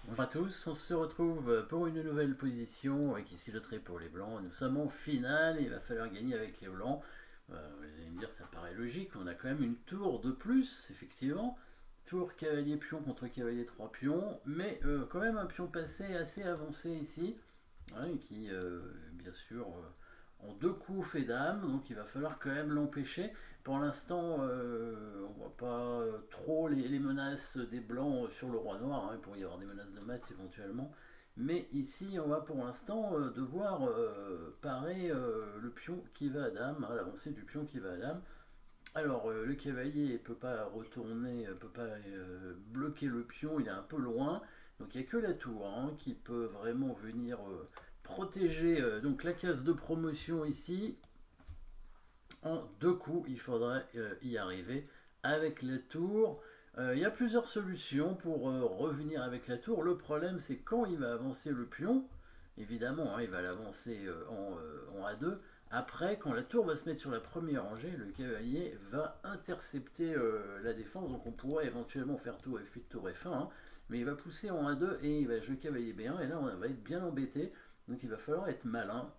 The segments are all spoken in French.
Bonjour à tous, on se retrouve pour une nouvelle position avec ici le trait pour les blancs. Nous sommes en finale, il va falloir gagner avec les blancs. Vous allez me dire, ça paraît logique, on a quand même une tour de plus, effectivement. Tour cavalier pion contre cavalier 3 pions, mais quand même un pion passé assez avancé ici, hein, qui bien sûr en deux coups fait dame, donc il va falloir quand même l'empêcher. Pour l'instant, on voit pas trop les menaces des blancs sur le roi noir, hein. Il pourrait y avoir des menaces de mat éventuellement. Mais ici, on va pour l'instant devoir parer le pion qui va à dame, hein, l'avancée du pion qui va à dame. Alors, le cavalier ne peut pas retourner, ne peut pas bloquer le pion, il est un peu loin. Donc, il n'y a que la tour, hein, qui peut vraiment venir protéger donc la case de promotion ici. En deux coups, il faudrait y arriver avec la tour. Il y a plusieurs solutions pour revenir avec la tour. Le problème, c'est quand il va avancer le pion, évidemment, hein, il va l'avancer en A2. Après, quand la tour va se mettre sur la première rangée, le cavalier va intercepter la défense. Donc on pourrait éventuellement faire tour F8, tour F1. Hein, mais il va pousser en A2 et il va jouer cavalier B1. Et là, on va être bien embêté. Donc il va falloir être malin.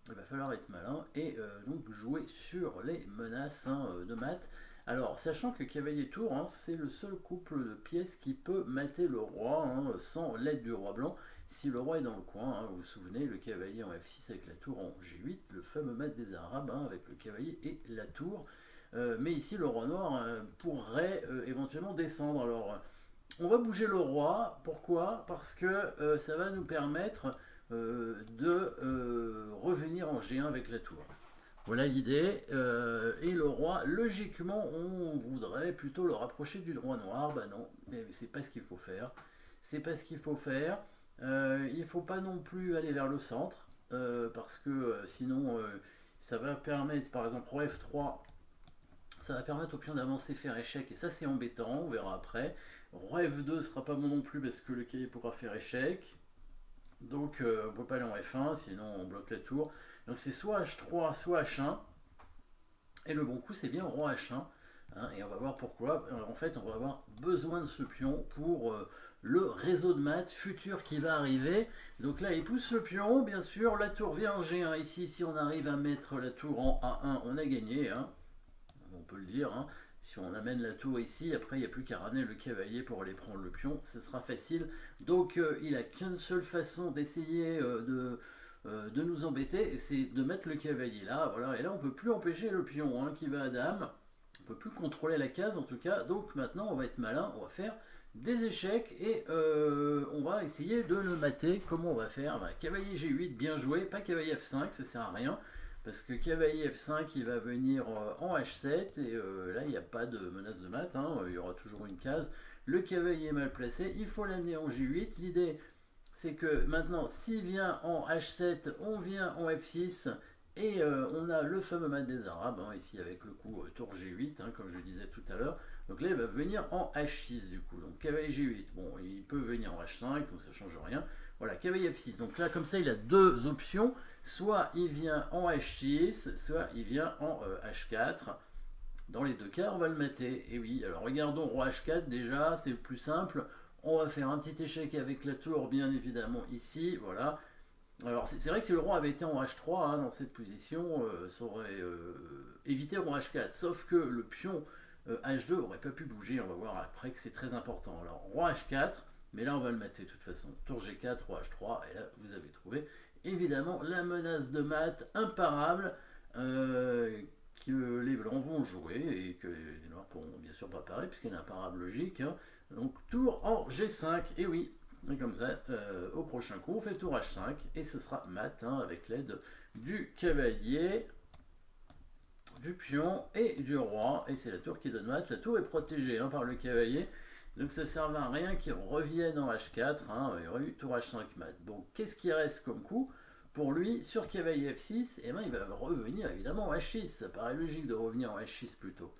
Il va falloir être malin et donc jouer sur les menaces, hein, de mat. Alors, sachant que cavalier tour, hein, c'est le seul couple de pièces qui peut mater le roi, hein, sans l'aide du roi blanc. Si le roi est dans le coin, hein, vous vous souvenez, le cavalier en F6 avec la tour en G8, le fameux mat des Arabes, hein, avec le cavalier et la tour. Mais ici, le roi noir pourrait éventuellement descendre. Alors, on va bouger le roi. Pourquoi? Parce que ça va nous permettre de revenir en G1 avec la tour. Voilà l'idée. Et le roi, logiquement, on voudrait plutôt le rapprocher du roi noir. Bah non, mais c'est pas ce qu'il faut faire. C'est pas ce qu'il faut faire. Il ne faut pas non plus aller vers le centre, parce que sinon, ça va permettre, par exemple, roi F3, ça va permettre au pion d'avancer, faire échec, et ça c'est embêtant, on verra après. Roi F2 ne sera pas bon non plus parce que le cavalier pourra faire échec. Donc on ne peut pas aller en F1, sinon on bloque la tour. Donc c'est soit H3, soit H1. Et le bon coup, c'est bien roi H1. Hein, et on va voir pourquoi. En fait, on va avoir besoin de ce pion pour le réseau de maths futur qui va arriver. Donc là, il pousse le pion. Bien sûr, la tour vient en G1 ici. Si on arrive à mettre la tour en A1, on a gagné. Hein, on peut le dire. Hein. Si on amène la tour ici, après il n'y a plus qu'à ramener le cavalier pour aller prendre le pion, ce sera facile. Donc il n'a qu'une seule façon d'essayer de nous embêter, c'est de mettre le cavalier là. Voilà. Et là on ne peut plus empêcher le pion, hein, qui va à dame. On ne peut plus contrôler la case en tout cas. Donc maintenant on va être malin, on va faire des échecs et on va essayer de le mater. Comment on va faire? Bah, cavalier G8, bien joué, pas cavalier F5, ça sert à rien. Parce que cavalier F5 il va venir en H7 et là il n'y a pas de menace de mat, hein, il y aura toujours une case. Le cavalier est mal placé, il faut l'amener en G8. L'idée c'est que maintenant s'il vient en H7, on vient en F6 et on a le fameux mat des Arabes, hein, ici avec le coup tour G8, hein, comme je disais tout à l'heure. Donc là il va venir en H6 du coup. Donc cavalier G8, bon il peut venir en H5, donc ça ne change rien. Voilà, cavalier F6. Donc là, comme ça, il a deux options. Soit il vient en H6, soit il vient en H4. Dans les deux cas, on va le mater. Et oui, alors regardons roi H4 déjà, c'est le plus simple. On va faire un petit échec avec la tour, bien évidemment, ici. Voilà. Alors c'est vrai que si le roi avait été en H3, hein, dans cette position, ça aurait évité roi H4. Sauf que le pion H2 aurait pas pu bouger. On va voir après que c'est très important. Alors roi H4, mais là on va le mater de toute façon. Tour G4, roi H3, et là vous avez trouvé évidemment la menace de mat imparable, que les blancs vont jouer et que les noirs pourront bien sûr pas parer puisqu'il y a une imparable logique. Hein. Donc tour en G5, et oui, et comme ça, au prochain coup, on fait tour H5 et ce sera mat, hein, avec l'aide du cavalier, du pion et du roi. Et c'est la tour qui donne mat. La tour est protégée, hein, par le cavalier. Donc ça ne sert à rien qu'il revienne en H4. Hein, il y aurait eu tour H5 mat. Donc qu'est-ce qui reste comme coup pour lui sur cavalier F6? Et ben, il va revenir évidemment en H6. Ça paraît logique de revenir en H6 plutôt.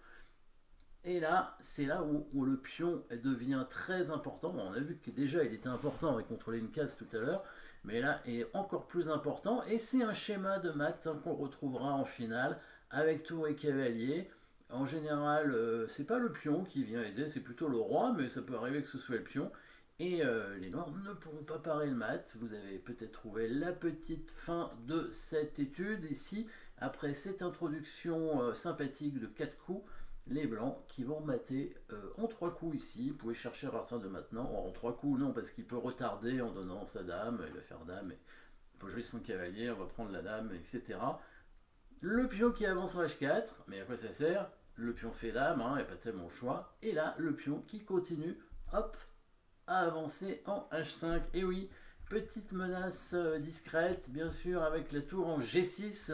Et là, c'est là où le pion devient très important. Bon, on a vu que déjà il était important avec contrôler une case tout à l'heure, mais là il est encore plus important. Et c'est un schéma de maths, hein, qu'on retrouvera en finale avec tour et cavalier. En général, c'est pas le pion qui vient aider, c'est plutôt le roi, mais ça peut arriver que ce soit le pion. Et les noirs ne pourront pas parer le mat. Vous avez peut-être trouvé la petite fin de cette étude. Ici, après cette introduction sympathique de 4 coups, les blancs qui vont mater en 3 coups ici. Vous pouvez chercher à partir de maintenant. En 3 coups, non, parce qu'il peut retarder en donnant sa dame. Il va faire dame, il peut jouer son cavalier, on va prendre la dame, etc. Le pion qui avance en H4, mais à quoi ça sert? Le pion fait dame, il n'y a pas tellement le choix. Et là, le pion qui continue, hop, à avancer en H5. Et oui, petite menace discrète, bien sûr, avec la tour en G6.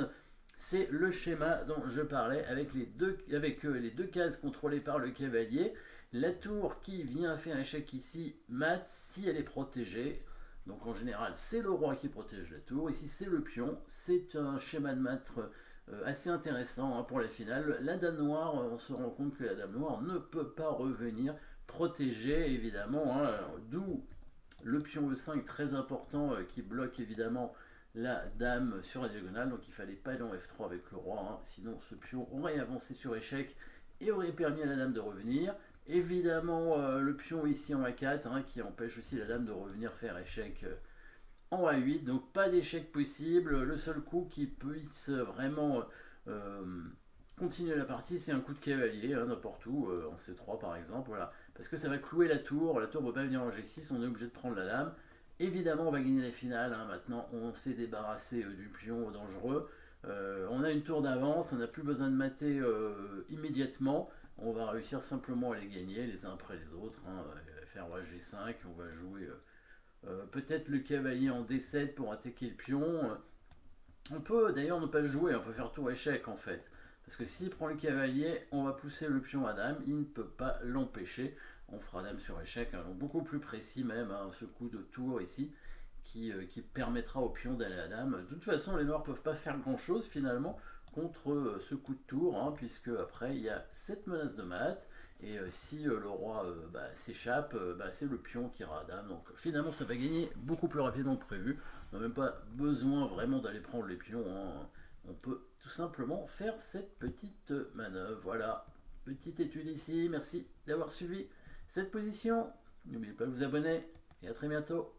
C'est le schéma dont je parlais avec les deux cases contrôlées par le cavalier. La tour qui vient faire un échec ici, mat, si elle est protégée. Donc en général, c'est le roi qui protège la tour. Ici, c'est le pion. C'est un schéma de mat assez intéressant pour la finale. La dame noire, on se rend compte que la dame noire ne peut pas revenir protégée, évidemment. D'où le pion E5 très important qui bloque évidemment la dame sur la diagonale. Donc il fallait pas aller en F3 avec le roi. Sinon, ce pion aurait avancé sur échec et aurait permis à la dame de revenir. Évidemment, le pion ici en A4 qui empêche aussi la dame de revenir faire échec en A8. Donc pas d'échec possible. Le seul coup qui puisse vraiment continuer la partie, c'est un coup de cavalier, n'importe où, en C3 par exemple. Voilà. Parce que ça va clouer la tour ne peut pas venir en G6, on est obligé de prendre la dame. Évidemment, on va gagner la finale. Maintenant, on s'est débarrassé du pion dangereux. On a une tour d'avance, on n'a plus besoin de mater immédiatement. On va réussir simplement à les gagner les uns après les autres. Faire roi G5, on va jouer peut-être le cavalier en D7 pour attaquer le pion. On peut d'ailleurs ne pas le jouer, on peut faire tour échec en fait. Parce que s'il prend le cavalier, on va pousser le pion à dame, il ne peut pas l'empêcher. On fera dame sur échec, donc beaucoup plus précis même, ce coup de tour ici, qui permettra au pion d'aller à dame. De toute façon, les noirs ne peuvent pas faire grand chose finalement contre ce coup de tour, puisque après il y a cette menace de mat, et si le roi s'échappe, c'est le pion qui ira à dame. Donc finalement ça va gagner beaucoup plus rapidement que prévu. On n'a même pas besoin vraiment d'aller prendre les pions. On peut tout simplement faire cette petite manœuvre. Voilà, petite étude ici. Merci d'avoir suivi cette position. N'oubliez pas de vous abonner et à très bientôt.